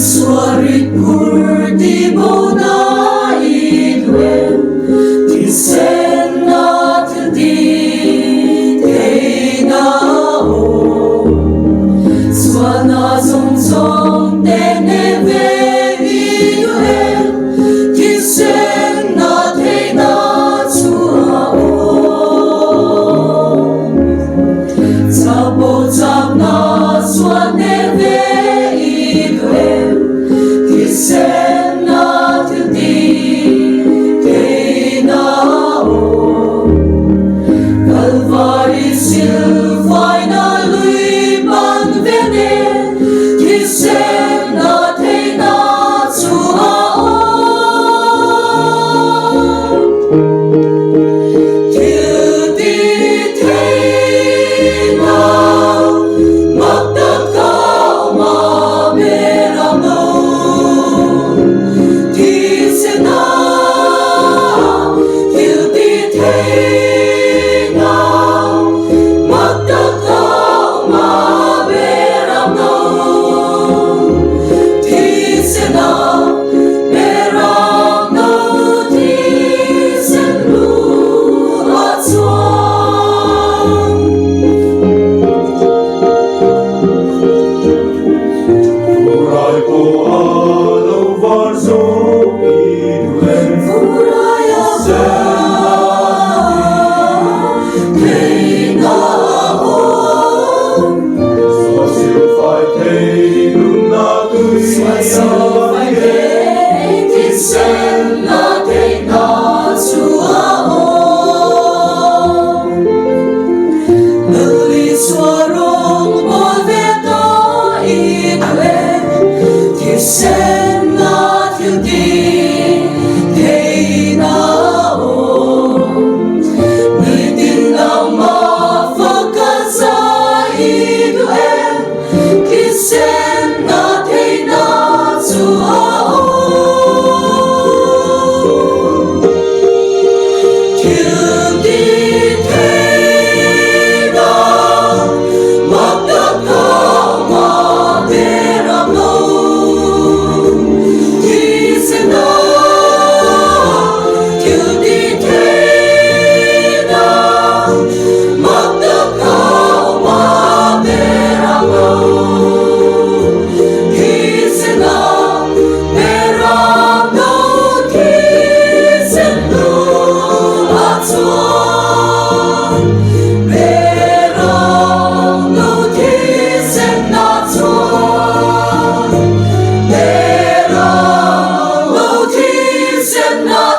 Isuarit kurtibo na idwen, tisen na tdi te na o. Swana song song teneve idwen, tisen na te na tsua o. Tsabo tsab na swaneve Tisen na tdi te na o. Calvary silfai na lui ban vene, tisen na te na tsua o. Til di te na magdat ka mameram no. No